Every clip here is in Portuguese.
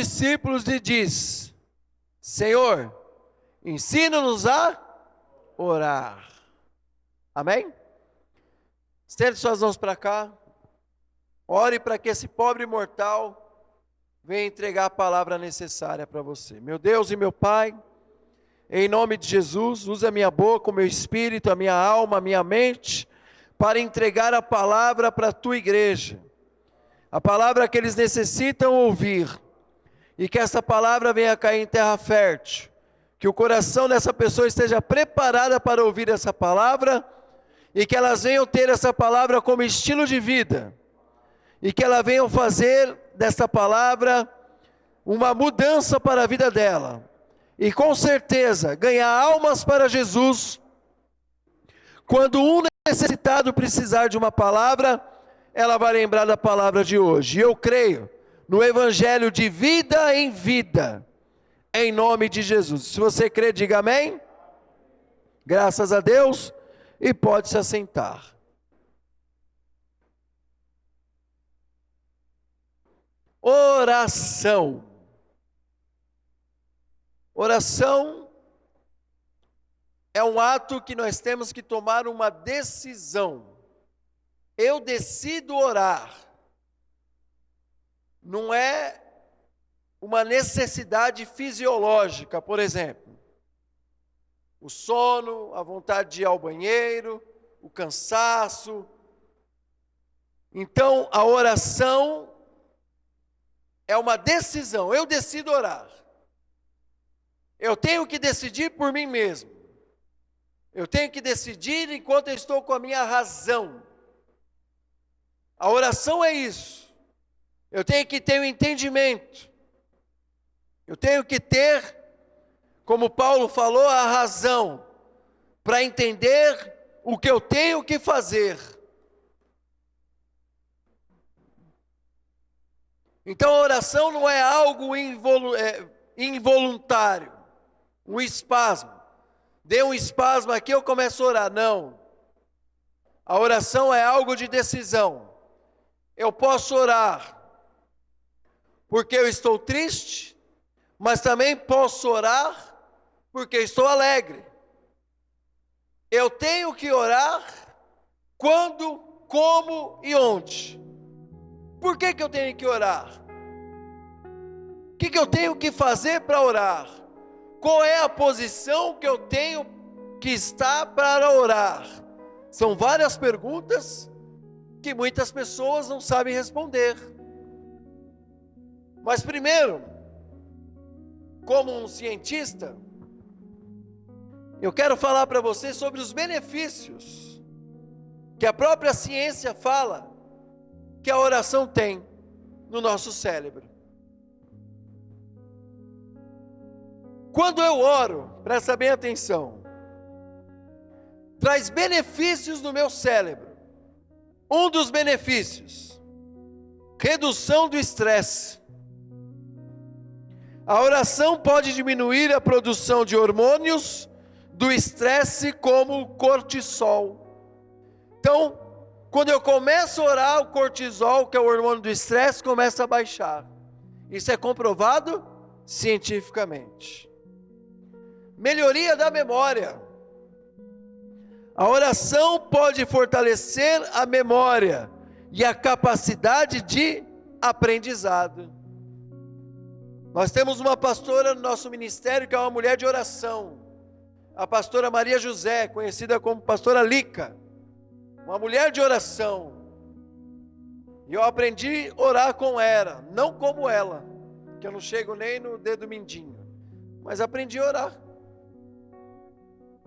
discípulos e diz: Senhor, ensina-nos a orar. Amém? Estende suas mãos para cá. Ore para que esse pobre mortal venha entregar a palavra necessária para você. Meu Deus e meu Pai, em nome de Jesus, usa a minha boca, o meu espírito, a minha alma, a minha mente, para entregar a palavra para a tua igreja. A palavra que eles necessitam ouvir. E que essa palavra venha cair em terra fértil. Que o coração dessa pessoa esteja preparada para ouvir essa palavra. E que elas venham ter essa palavra como estilo de vida. E que elas venham fazer dessa palavra uma mudança para a vida dela. E com certeza ganhar almas para Jesus. Quando um necessitado precisar de uma palavra, ela vai lembrar da palavra de hoje. E eu creio no evangelho de vida em vida, em nome de Jesus. Se você crê, diga amém. Graças a Deus, e pode se assentar. Oração. Oração é um ato que nós temos que tomar uma decisão. Eu decido orar. Não é uma necessidade fisiológica, por exemplo. O sono, a vontade de ir ao banheiro, o cansaço. Então, a oração é uma decisão. Eu decido orar. Eu tenho que decidir por mim mesmo. Eu tenho que decidir enquanto eu estou com a minha razão. A oração é isso. Eu tenho que ter um entendimento. Eu tenho que ter, como Paulo falou, a razão para entender o que eu tenho que fazer. Então a oração não é algo involuntário, um espasmo. Dê um espasmo aqui, eu começo a orar. Não. A oração é algo de decisão. Eu posso orar porque eu estou triste, mas também posso orar porque estou alegre. Eu tenho que orar quando, como e onde. Por que eu tenho que orar? O que eu tenho que fazer para orar? Qual é a posição que eu tenho que estar para orar? São várias perguntas que muitas pessoas não sabem responder. Mas primeiro, como um cientista, eu quero falar para você sobre os benefícios que a própria ciência fala que a oração tem no nosso cérebro. Quando eu oro, presta bem atenção, traz benefícios no meu cérebro. Um dos benefícios, redução do estresse. A oração pode diminuir a produção de hormônios do estresse, como o cortisol. Então, quando eu começo a orar, o cortisol, que é o hormônio do estresse, começa a baixar. Isso é comprovado cientificamente. Melhoria da memória. A oração pode fortalecer a memória e a capacidade de aprendizado. Nós temos uma pastora no nosso ministério que é uma mulher de oração. A pastora Maria José, conhecida como pastora Lica. Uma mulher de oração. E eu aprendi a orar com ela, não como ela, que eu não chego nem no dedo mindinho. Mas aprendi a orar.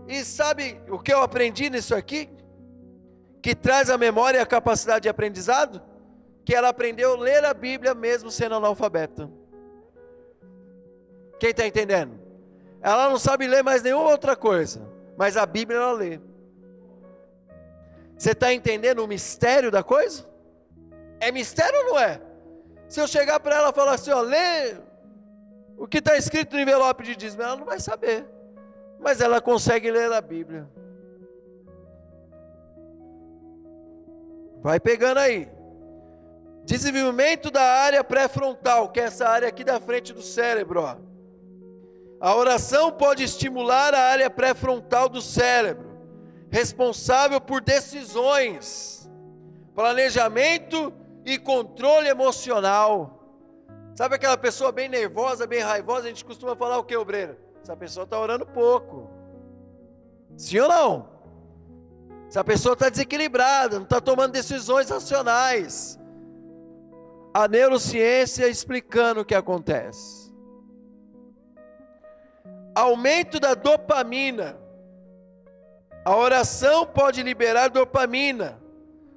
E sabe o que eu aprendi nisso aqui? Que traz a memória e a capacidade de aprendizado? Que ela aprendeu a ler a Bíblia mesmo sendo analfabeta. Quem está entendendo? Ela não sabe ler mais nenhuma outra coisa, mas a Bíblia ela lê. Você está entendendo o mistério da coisa? É mistério ou não é? Se eu chegar para ela e falar assim, ó, lê o que está escrito no envelope de dízimo, ela não vai saber. Mas ela consegue ler a Bíblia. Vai pegando aí. Desenvolvimento da área pré-frontal, que é essa área aqui da frente do cérebro, ó. A oração pode estimular a área pré-frontal do cérebro, responsável por decisões, planejamento e controle emocional. Sabe aquela pessoa bem nervosa, bem raivosa? A gente costuma falar o que, obreiro? Essa pessoa está orando pouco. Sim ou não? Essa pessoa está desequilibrada, não está tomando decisões racionais. A neurociência explicando o que acontece. Aumento da dopamina. A oração pode liberar dopamina,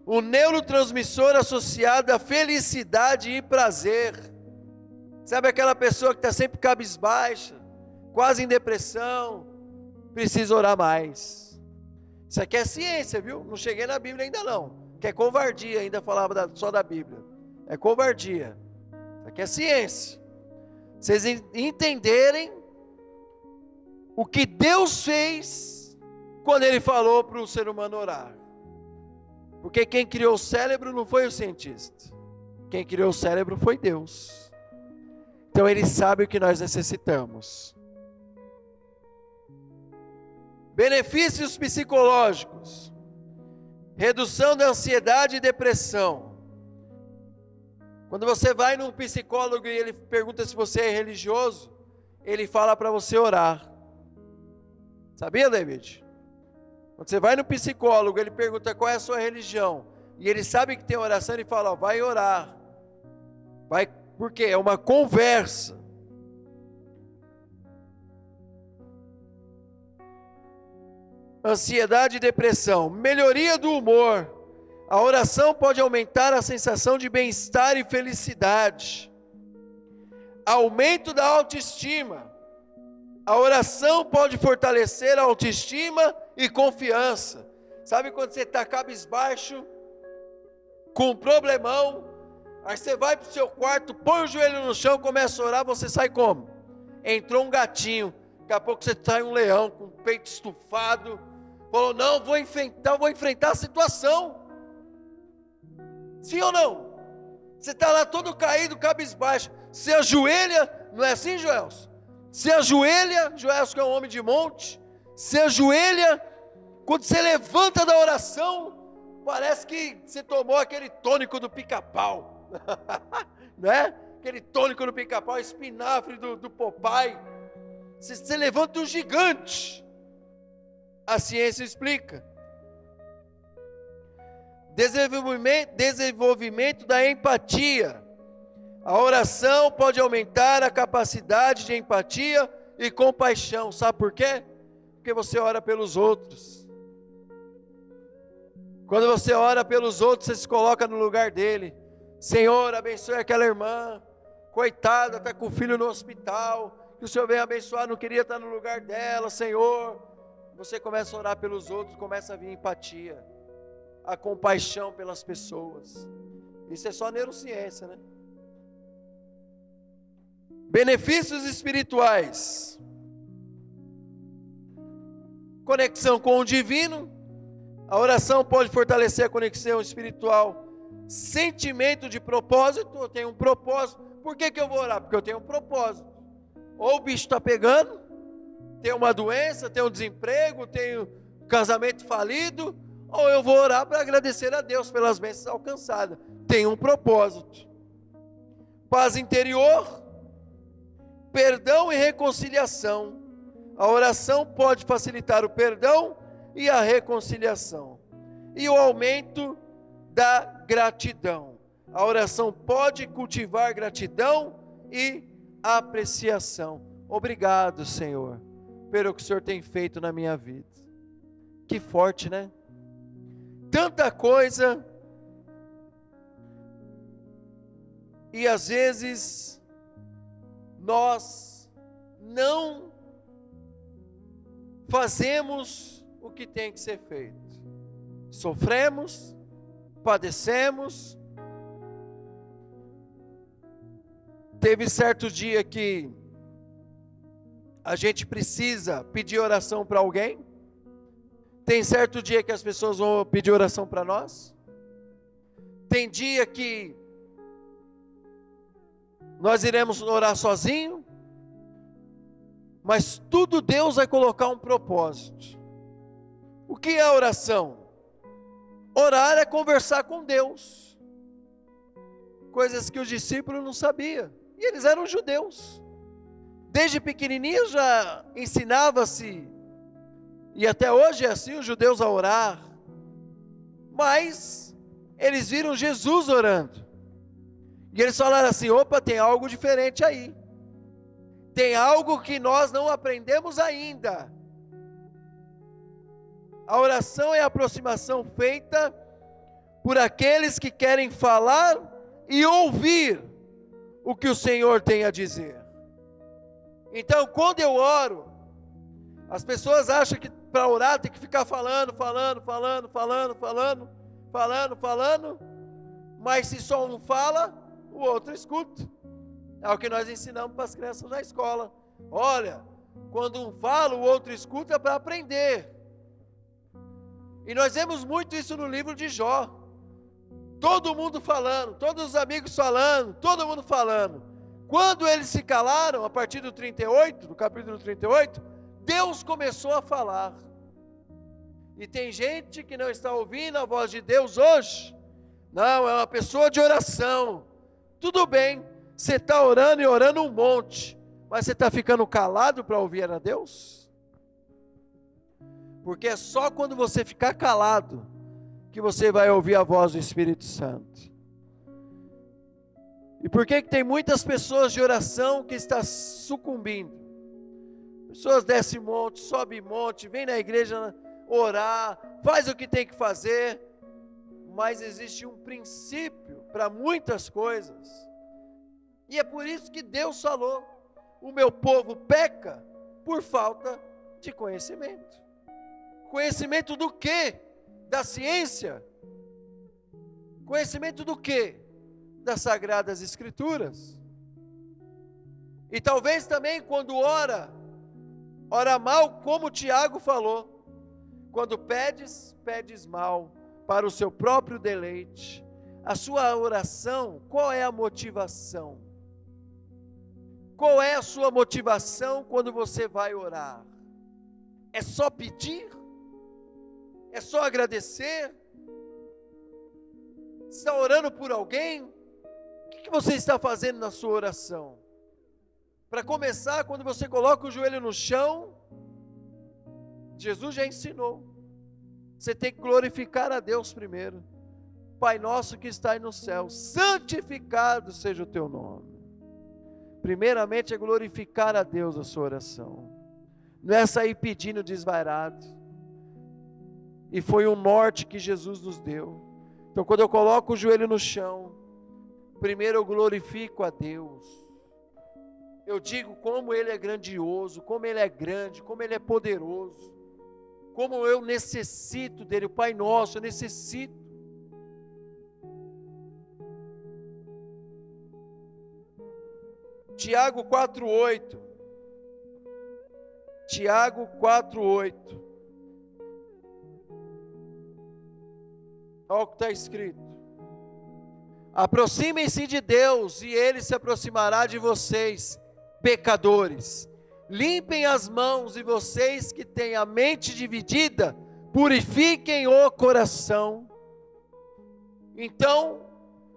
o neurotransmissor associado à felicidade e prazer. Sabe aquela pessoa que está sempre cabisbaixa, quase em depressão? Precisa orar mais. Isso aqui é ciência, viu? Não cheguei na Bíblia ainda não, que é covardia ainda falava só da Bíblia. É covardia. Isso aqui é ciência. Vocês entenderem o que Deus fez quando Ele falou para o ser humano orar. Porque quem criou o cérebro não foi o cientista. Quem criou o cérebro foi Deus. Então Ele sabe o que nós necessitamos. Benefícios psicológicos. Redução da ansiedade e depressão. Quando você vai num psicólogo e ele pergunta se você é religioso, ele fala para você orar. Sabia, David? Quando você vai no psicólogo, ele pergunta qual é a sua religião, e ele sabe que tem oração, ele fala, ó, vai orar. Vai, por quê? É uma conversa. Ansiedade e depressão. Melhoria do humor. A oração pode aumentar a sensação de bem-estar e felicidade. Aumento da autoestima. A oração pode fortalecer a autoestima e confiança. Sabe quando você está cabisbaixo, com um problemão, aí você vai para o seu quarto, põe o joelho no chão, começa a orar, você sai como? Entrou um gatinho, daqui a pouco você sai um leão com o peito estufado, falou, não, vou enfrentar a situação. Sim ou não? Você está lá todo caído, cabisbaixo, se ajoelha, não é assim, Joelson? Se ajoelha, Joelson que é um homem de monte, se ajoelha, quando você levanta da oração, parece que você tomou aquele tônico do Pica-Pau, né? Aquele tônico do Pica-Pau, espinafre do Popeye, você levanta um gigante. A ciência explica. Desenvolvimento da empatia. A oração pode aumentar a capacidade de empatia e compaixão. Sabe por quê? Porque você ora pelos outros. Quando você ora pelos outros, você se coloca no lugar dele. Senhor, abençoe aquela irmã, coitada, está com o filho no hospital, que o Senhor venha abençoar, não queria estar no lugar dela, Senhor. Você começa a orar pelos outros, começa a vir empatia, a compaixão pelas pessoas. Isso é só neurociência, né? Benefícios espirituais. Conexão com o divino. A oração pode fortalecer a conexão espiritual. Sentimento de propósito. Eu tenho um propósito. Por que eu vou orar? Porque eu tenho um propósito. Ou o bicho está pegando, tem uma doença, tem um desemprego, tem um casamento falido, ou eu vou orar para agradecer a Deus pelas bênçãos alcançadas. Tem um propósito. Paz interior, perdão e reconciliação. A oração pode facilitar o perdão e a reconciliação. E o aumento da gratidão. A oração pode cultivar gratidão e apreciação. Obrigado, Senhor, pelo que o Senhor tem feito na minha vida. Que forte, né? Tanta coisa, e às vezes nós não fazemos o que tem que ser feito. Sofremos, padecemos. Teve certo dia que a gente precisa pedir oração para alguém. Tem certo dia que as pessoas vão pedir oração para nós. Tem dia que nós iremos orar sozinho, mas tudo Deus vai colocar um propósito. O que é oração? Orar é conversar com Deus, coisas que os discípulos não sabiam, e eles eram judeus. Desde pequenininho já ensinava-se, e até hoje é assim, os judeus a orar, mas eles viram Jesus orando, e eles falaram assim: opa, tem algo diferente aí, tem algo que nós não aprendemos ainda. A oração é a aproximação feita por aqueles que querem falar e ouvir o que o Senhor tem a dizer. Então, quando eu oro, as pessoas acham que para orar tem que ficar falando, mas se só um fala, o outro escuta. É o que nós ensinamos para as crianças na escola. Olha, quando um fala, o outro escuta para aprender. E nós vemos muito isso no livro de Jó. Todo mundo falando, todos os amigos falando, todo mundo falando. Quando eles se calaram, a partir do 38, do capítulo 38, Deus começou a falar. E tem gente que não está ouvindo a voz de Deus hoje. Não, é uma pessoa de oração. Tudo bem, você está orando e orando um monte, mas você está ficando calado para ouvir a Deus? Porque é só quando você ficar calado que você vai ouvir a voz do Espírito Santo. E por que tem muitas pessoas de oração que estão sucumbindo? Pessoas descem monte, sobem monte, vem na igreja orar, faz o que tem que fazer, mas existe um princípio para muitas coisas. E é por isso que Deus falou: o meu povo peca por falta de conhecimento. Conhecimento do quê? Da ciência? Conhecimento do quê? Das Sagradas Escrituras. E talvez também quando ora mal, como Tiago falou: quando pedes, pedes mal, para o seu próprio deleite. A sua oração, qual é a motivação? Qual é a sua motivação quando você vai orar? É só pedir? É só agradecer? Está orando por alguém? O que você está fazendo na sua oração? Para começar, quando você coloca o joelho no chão, Jesus já ensinou, você tem que glorificar a Deus primeiro. Pai nosso que está aí no céu, santificado seja o teu nome. Primeiramente é glorificar a Deus a sua oração, não é sair pedindo desvairado. E foi o norte que Jesus nos deu. Então quando eu coloco o joelho no chão, primeiro eu glorifico a Deus. Eu digo como Ele é grandioso, como Ele é grande, como Ele é poderoso, como eu necessito dEle. O Pai Nosso, eu necessito. Tiago 4,8. Tiago 4,8. Olha o que está escrito: aproximem-se de Deus e Ele se aproximará de vocês, pecadores. Limpem as mãos, e vocês que têm a mente dividida, purifiquem o coração. Então,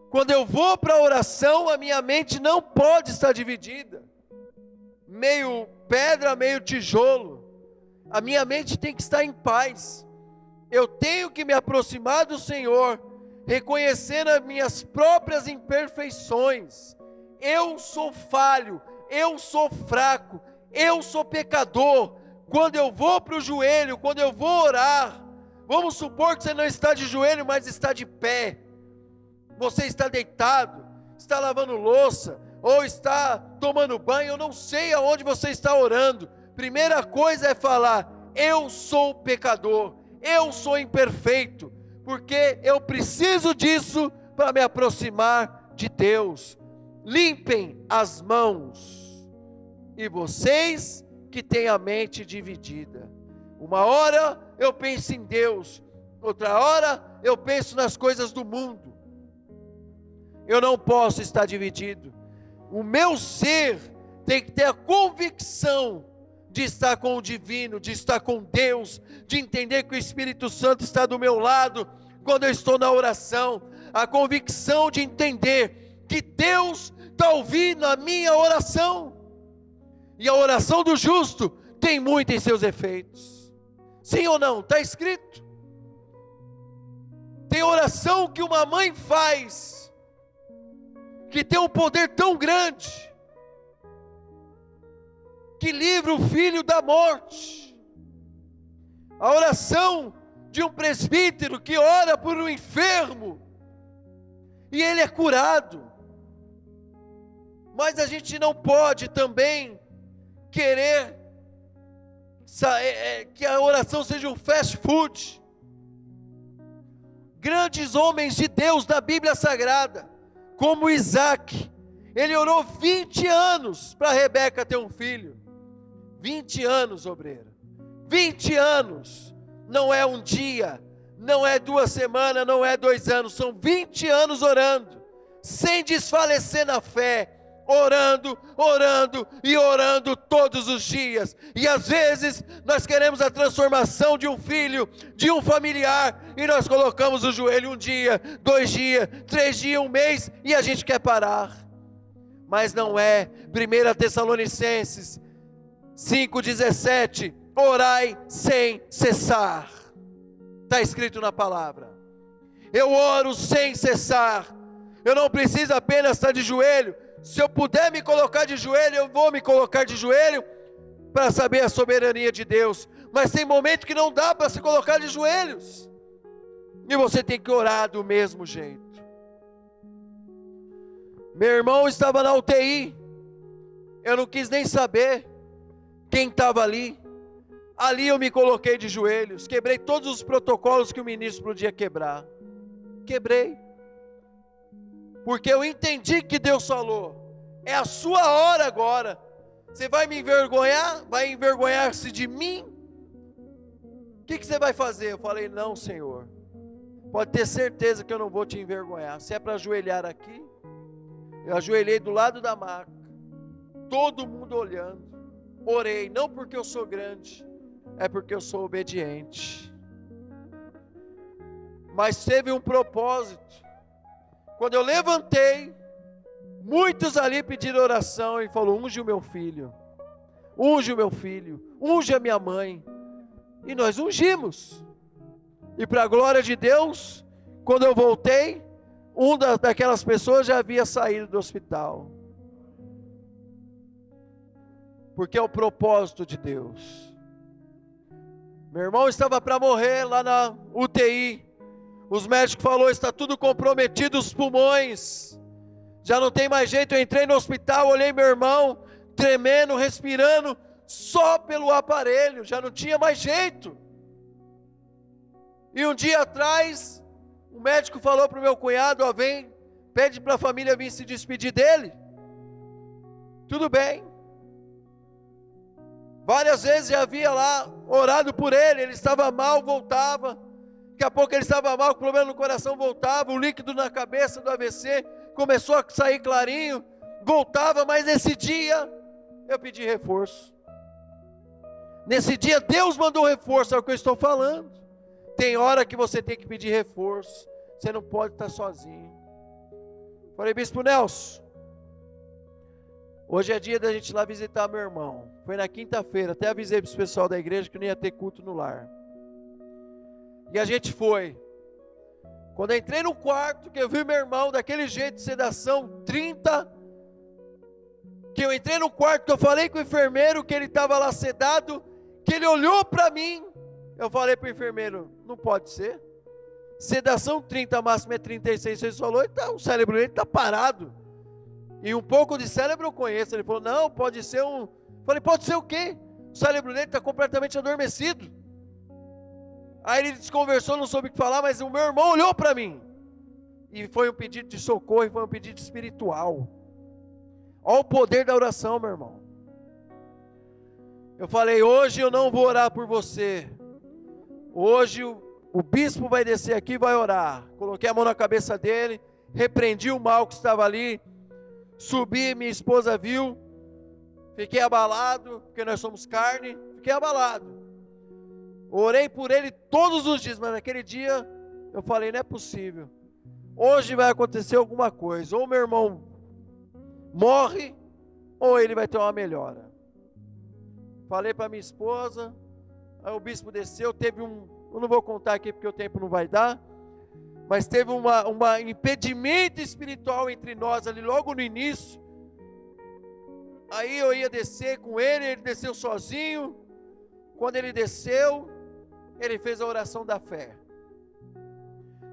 quando eu vou para a oração, a minha mente não pode estar dividida, meio pedra, meio tijolo. A minha mente tem que estar em paz. Eu tenho que me aproximar do Senhor, reconhecendo as minhas próprias imperfeições. Eu sou falho, eu sou fraco, eu sou pecador. Quando eu vou para o joelho, quando eu vou orar, vamos supor que você não está de joelho, mas está de pé. Você está deitado, está lavando louça, ou está tomando banho, eu não sei aonde você está orando. Primeira coisa é falar: eu sou pecador, eu sou imperfeito, porque eu preciso disso para me aproximar de Deus. Limpem as mãos, e vocês que têm a mente dividida. Uma hora eu penso em Deus, outra hora eu penso nas coisas do mundo. Eu não posso estar dividido. O meu ser tem que ter a convicção de estar com o divino, de estar com Deus, de entender que o Espírito Santo está do meu lado quando eu estou na oração. A convicção de entender que Deus está ouvindo a minha oração. E a oração do justo tem muito em seus efeitos. Sim ou não? Está escrito. Tem oração que uma mãe faz, que tem um poder tão grande, que livra o filho da morte. A oração de um presbítero que ora por um enfermo, e ele é curado. Mas a gente não pode também querer que a oração seja um fast food. Grandes homens de Deus da Bíblia Sagrada, como Isaac, ele orou 20 anos para Rebeca ter um filho. 20 anos, obreiro. 20 anos. Não é um dia, não é 2 semanas, não é 2 anos. São 20 anos orando, sem desfalecer na fé. Orando, orando e orando todos os dias. E às vezes nós queremos a transformação de um filho, de um familiar, e nós colocamos o joelho 1 dia, 2 dias, 3 dias, 1 mês, e a gente quer parar. Mas não é. 1 Tessalonicenses 5,17: orai sem cessar. Está escrito na palavra. Eu oro sem cessar. Eu não preciso apenas estar de joelho. Se eu puder me colocar de joelho, eu vou me colocar de joelho para saber a soberania de Deus. Mas tem momento que não dá para se colocar de joelhos, e você tem que orar do mesmo jeito. Meu irmão estava na UTI, eu não quis nem saber quem estava ali. Ali eu me coloquei de joelhos, quebrei todos os protocolos que o ministro podia quebrar. Quebrei. Porque eu entendi que Deus falou: é a sua hora agora. Você vai me envergonhar? Vai envergonhar-se de mim? O que você vai fazer? Eu falei: não, Senhor, pode ter certeza que eu não vou te envergonhar. Se é para ajoelhar aqui, eu ajoelhei do lado da maca, todo mundo olhando, orei, não porque eu sou grande, é porque eu sou obediente. Mas teve um propósito. Quando eu levantei, muitos ali pediram oração e falaram: unge o meu filho, unge o meu filho, unge a minha mãe. E nós ungimos. E para a glória de Deus, quando eu voltei, daquelas pessoas já havia saído do hospital. Porque é o propósito de Deus. Meu irmão estava para morrer lá na UTI. Os médicos falaram: está tudo comprometido, os pulmões, já não tem mais jeito. Eu entrei no hospital, olhei meu irmão, tremendo, respirando, só pelo aparelho, já não tinha mais jeito. E um dia atrás, o médico falou para o meu cunhado: ó, vem, pede para a família vir se despedir dele. Tudo bem. Várias vezes já havia lá orado por ele, ele estava mal, voltava. Daqui a pouco ele estava mal, com problema no coração, voltava. O líquido na cabeça do AVC começou a sair clarinho, voltava. Mas nesse dia eu pedi reforço. Nesse dia Deus mandou reforço, é o que eu estou falando. Tem hora que você tem que pedir reforço, você não pode estar sozinho. Falei: Bispo Nelson, hoje é dia da gente ir lá visitar meu irmão. Foi na quinta-feira, até avisei para o pessoal da igreja que não ia ter culto no lar. E a gente foi. Quando eu entrei no quarto, que eu vi meu irmão daquele jeito, sedação 30, que eu entrei no quarto, que eu falei com o enfermeiro que ele estava lá sedado, que ele olhou para mim, eu falei para o enfermeiro: não pode ser, sedação 30, a máxima é 36, você falou, então, o cérebro dele está parado, e um pouco de cérebro eu conheço. Ele falou: não, pode ser um. Eu falei: pode ser o quê? O cérebro dele está completamente adormecido. Aí ele desconversou, não soube o que falar, mas o meu irmão olhou para mim, e foi um pedido de socorro, e foi um pedido espiritual. Olha o poder da oração, meu irmão. Eu falei: hoje eu não vou orar por você, hoje o bispo vai descer aqui e vai orar. Coloquei a mão na cabeça dele, repreendi o mal que estava ali, Subi, minha esposa viu, fiquei abalado, porque nós somos carne, fiquei abalado. Orei por ele todos os dias, mas naquele dia eu falei, não é possível. Hoje vai acontecer alguma coisa, ou meu irmão morre, ou ele vai ter uma melhora. Falei para minha esposa, aí o bispo desceu, teve eu não vou contar aqui porque o tempo não vai dar, mas teve um impedimento espiritual entre nós ali logo no início. Aí eu ia descer com ele desceu sozinho. Quando ele desceu, ele fez a oração da fé.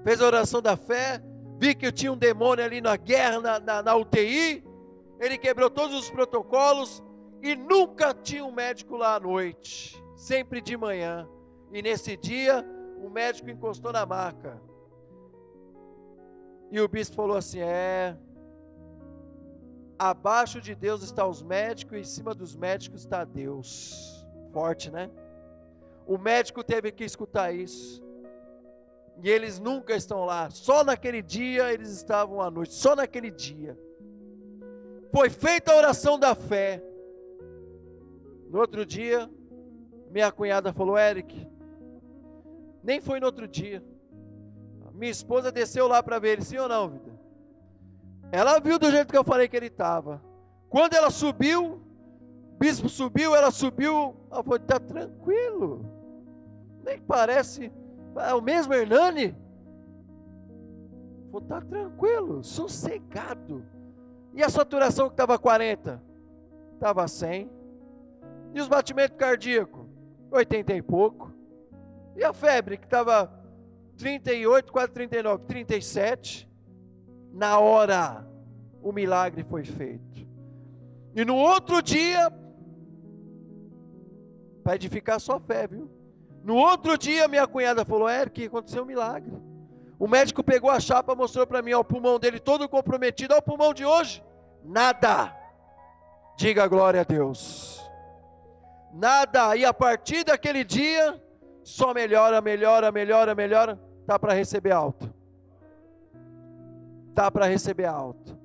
Fez a oração da fé, vi que eu tinha um demônio ali na guerra, na UTI, ele quebrou todos os protocolos, e nunca tinha um médico lá à noite, sempre de manhã. E nesse dia, o médico encostou na maca. E o bispo falou assim, abaixo de Deus estão os médicos, e em cima dos médicos está Deus. Forte, né? O médico teve que escutar isso. E eles nunca estão lá, só naquele dia eles estavam à noite, só naquele dia. Foi feita a oração da fé. No outro dia, minha cunhada falou, Eric, nem foi no outro dia, minha esposa desceu lá para ver ele, sim ou não, vida? Ela viu do jeito que eu falei que ele estava. Quando ela subiu, o bispo subiu, ela subiu, ela falou, está tranquilo, nem parece, é o mesmo Hernani? Falou, está tranquilo, sossegado. E a saturação que estava 40? Estava 100. E os batimentos cardíacos? 80 e pouco. E a febre que estava 38, quase 39, 37. Na hora, o milagre foi feito. E no outro dia, para edificar a sua fé, viu? No outro dia, minha cunhada falou, Eric, aconteceu um milagre. O médico pegou a chapa, mostrou para mim, ó, o pulmão dele todo comprometido, ó, o pulmão de hoje, nada. Diga glória a Deus. Nada, e a partir daquele dia, só melhora, está para receber alta. Está para receber alta.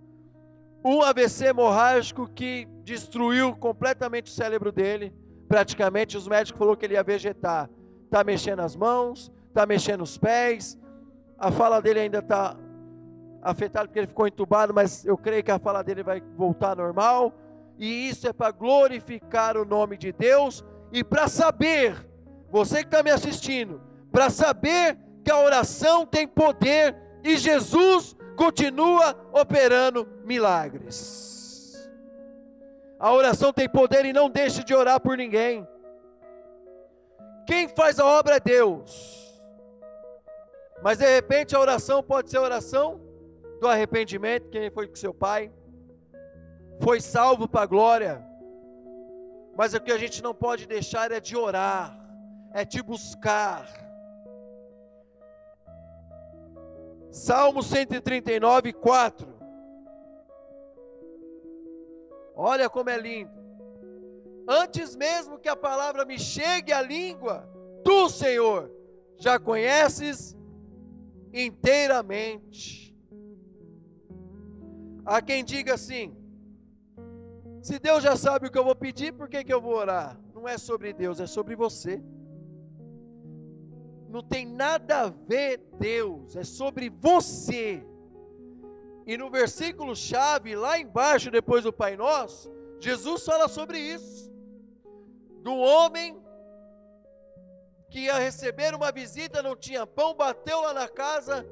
Um AVC hemorrágico que destruiu completamente o cérebro dele, praticamente os médicos falaram que ele ia vegetar. Está mexendo as mãos, está mexendo os pés, a fala dele ainda está afetada porque ele ficou entubado, mas eu creio que a fala dele vai voltar normal. E isso é para glorificar o nome de Deus e para saber, você que está me assistindo, para saber que a oração tem poder e Jesus continua operando milagres. A oração tem poder e não deixe de orar por ninguém. Quem faz a obra é Deus. Mas de repente a oração pode ser a oração do arrependimento, quem foi com seu pai, foi salvo para a glória, mas o que a gente não pode deixar é de orar, é de buscar. Salmo 139, 4. Olha como é lindo. Antes mesmo que a palavra me chegue à língua, tu, Senhor, já conheces inteiramente. Há quem diga assim, se Deus já sabe o que eu vou pedir, por que eu vou orar? Não é sobre Deus, é sobre você. Não tem nada a ver Deus, é sobre você. E no versículo chave, lá embaixo, depois do Pai Nosso, Jesus fala sobre isso. Do homem que ia receber uma visita, não tinha pão, bateu lá na casa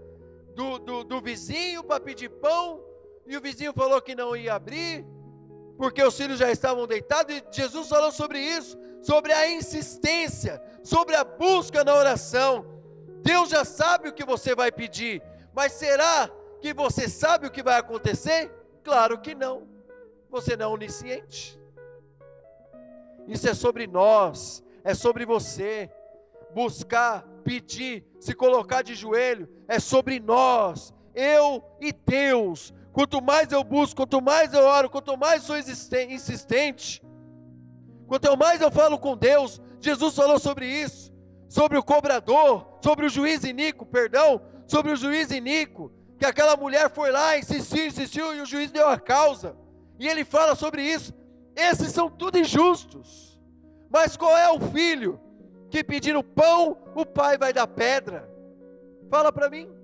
do vizinho para pedir pão, e o vizinho falou que não ia abrir, porque os filhos já estavam deitados, e Jesus falou sobre isso, sobre a insistência, sobre a busca na oração. Deus já sabe o que você vai pedir, mas será que você sabe o que vai acontecer? Claro que não, você não é onisciente. Isso é sobre nós, é sobre você, buscar, pedir, se colocar de joelho, é sobre nós, eu e Deus. Quanto mais eu busco, quanto mais eu oro, quanto mais sou insistente, quanto mais eu falo com Deus, Jesus falou sobre isso, sobre o cobrador, sobre o juiz iníquo, sobre o juiz iníquo, que aquela mulher foi lá, insistiu, e o juiz deu a causa, e ele fala sobre isso. Esses são tudo injustos, mas qual é o filho que pedindo pão, o pai vai dar pedra? Fala para mim.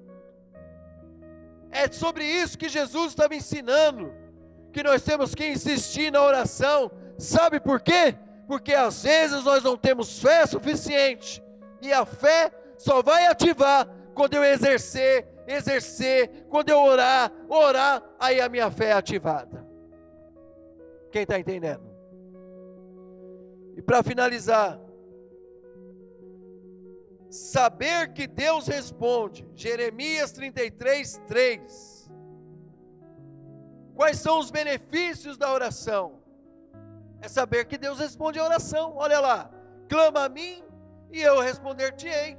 É sobre isso que Jesus estava ensinando, que nós temos que insistir na oração. Sabe por quê? Porque às vezes nós não temos fé suficiente, e a fé só vai ativar quando eu exercer, quando eu orar, aí a minha fé é ativada. Quem está entendendo? E para finalizar, saber que Deus responde, Jeremias 33:3. Quais são os benefícios da oração? É saber que Deus responde a oração. Olha lá, clama a mim e eu responder-te-ei,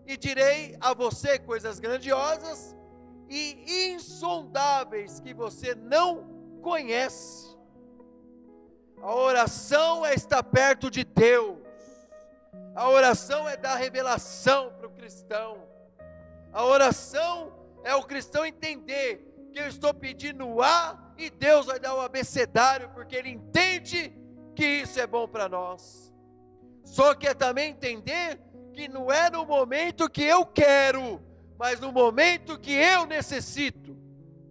e direi a você coisas grandiosas e insondáveis que você não conhece. A oração é estar perto de Deus. A oração é dar revelação para o cristão. A oração é o cristão entender que eu estou pedindo A e Deus vai dar o abecedário, porque Ele entende que isso é bom para nós. Só que é também entender que não é no momento que eu quero, mas no momento que eu necessito.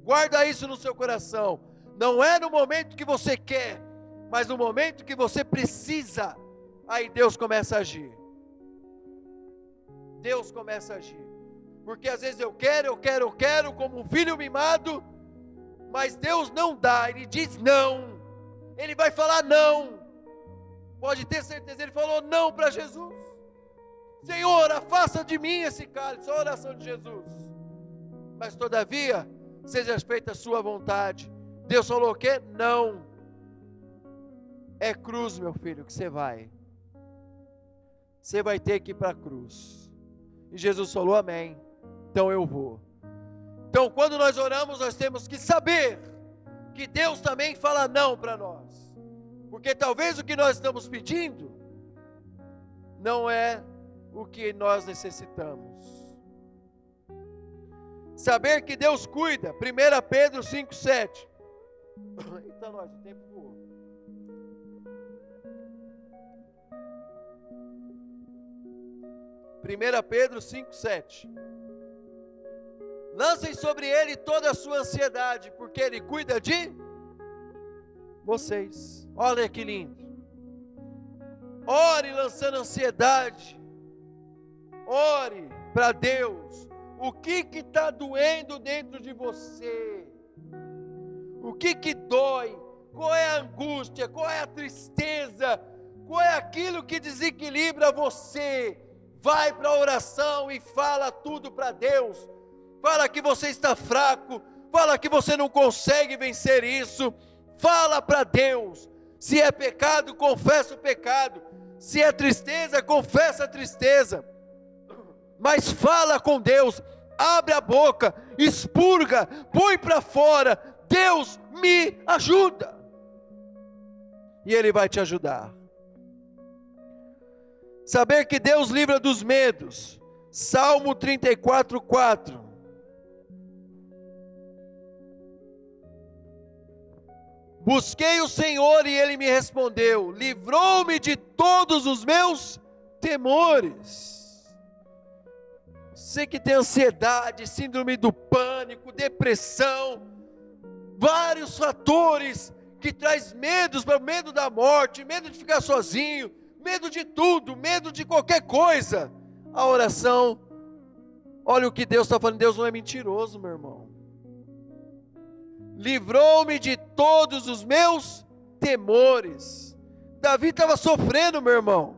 Guarda isso no seu coração. Não é no momento que você quer, mas no momento que você precisa. Aí Deus começa a agir. Deus começa a agir. Porque às vezes eu quero, como um filho mimado, mas Deus não dá, Ele diz não. Ele vai falar não. Pode ter certeza, Ele falou não para Jesus. Senhor, afasta de mim esse cálice, a oração de Jesus. Mas todavia, seja feita a sua vontade. Deus falou o quê? Não. É cruz, meu filho, que você vai. Você vai ter que ir para a cruz. E Jesus falou amém. Então eu vou. Então quando nós oramos, nós temos que saber que Deus também fala não para nós. Porque talvez o que nós estamos pedindo não é o que nós necessitamos. Saber que Deus cuida. 1 Pedro 5,7. Eita nós, o tempo voou. 1 Pedro 5,7. Lancem sobre Ele toda a sua ansiedade, porque Ele cuida de vocês. Olha que lindo. Ore lançando ansiedade. Ore para Deus. O que está doendo dentro de você? O que dói? Qual é a angústia? Qual é a tristeza? Qual é aquilo que desequilibra você? Vai para a oração e fala tudo para Deus. Fala que você está fraco. Fala que você não consegue vencer isso. Fala para Deus. Se é pecado, confessa o pecado. Se é tristeza, confessa a tristeza. Mas fala com Deus. Abre a boca, expurga, põe para fora. Deus me ajuda. E Ele vai te ajudar. Saber que Deus livra dos medos. Salmo 34:4. Busquei o Senhor e Ele me respondeu. Livrou-me de todos os meus temores. Você que tem ansiedade, síndrome do pânico, depressão, vários fatores que traz medos, medo da morte, medo de ficar sozinho, medo de tudo, medo de qualquer coisa. A oração, olha o que Deus está falando. Deus não é mentiroso, meu irmão. Livrou-me de todos os meus temores. Davi estava sofrendo, meu irmão,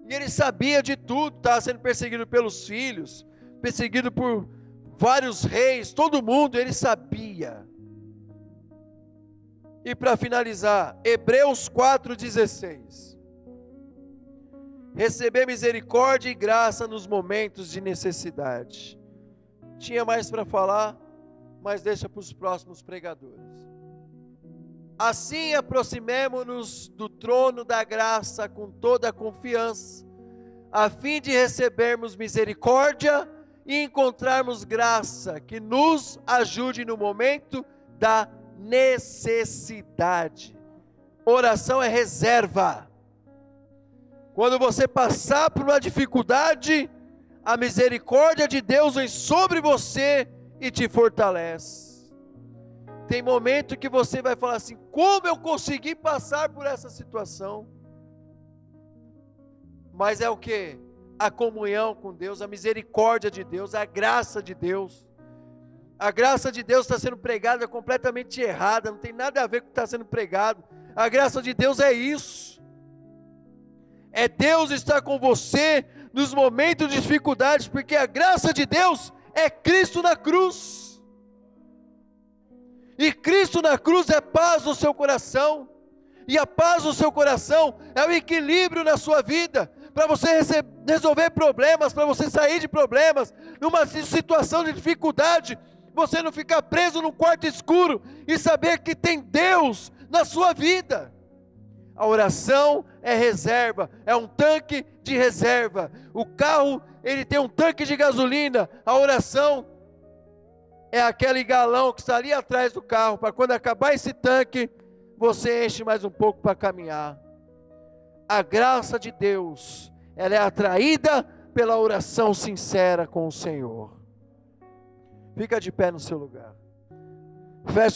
e ele sabia de tudo. Estava sendo perseguido pelos filhos, perseguido por vários reis, todo mundo, ele sabia. E para finalizar, Hebreus 4,16. Receber misericórdia e graça nos momentos de necessidade. Tinha mais para falar, mas deixa para os próximos pregadores. Assim aproximemo-nos do trono da graça com toda a confiança, a fim de recebermos misericórdia e encontrarmos graça que nos ajude no momento da necessidade. Oração é reserva. Quando você passar por uma dificuldade, a misericórdia de Deus vem sobre você e te fortalece. Tem momento que você vai falar assim: como eu consegui passar por essa situação? Mas é o que? A comunhão com Deus, a misericórdia de Deus, a graça de Deus. A graça de Deus está sendo pregada completamente errada, não tem nada a ver com o que está sendo pregado. A graça de Deus é isso. É Deus estar com você nos momentos de dificuldades, porque a graça de Deus é Cristo na cruz. E Cristo na cruz é paz no seu coração. E a paz no seu coração é o equilíbrio na sua vida, para você resolver problemas, para você sair de problemas, numa situação de dificuldade, você não ficar preso num quarto escuro e saber que tem Deus na sua vida. A oração é reserva, é um tanque de reserva. O carro, ele tem um tanque de gasolina. A oração é aquele galão que está ali atrás do carro, para quando acabar esse tanque, você enche mais um pouco para caminhar. A graça de Deus, ela é atraída pela oração sincera com o Senhor. Fica de pé no seu lugar. Feche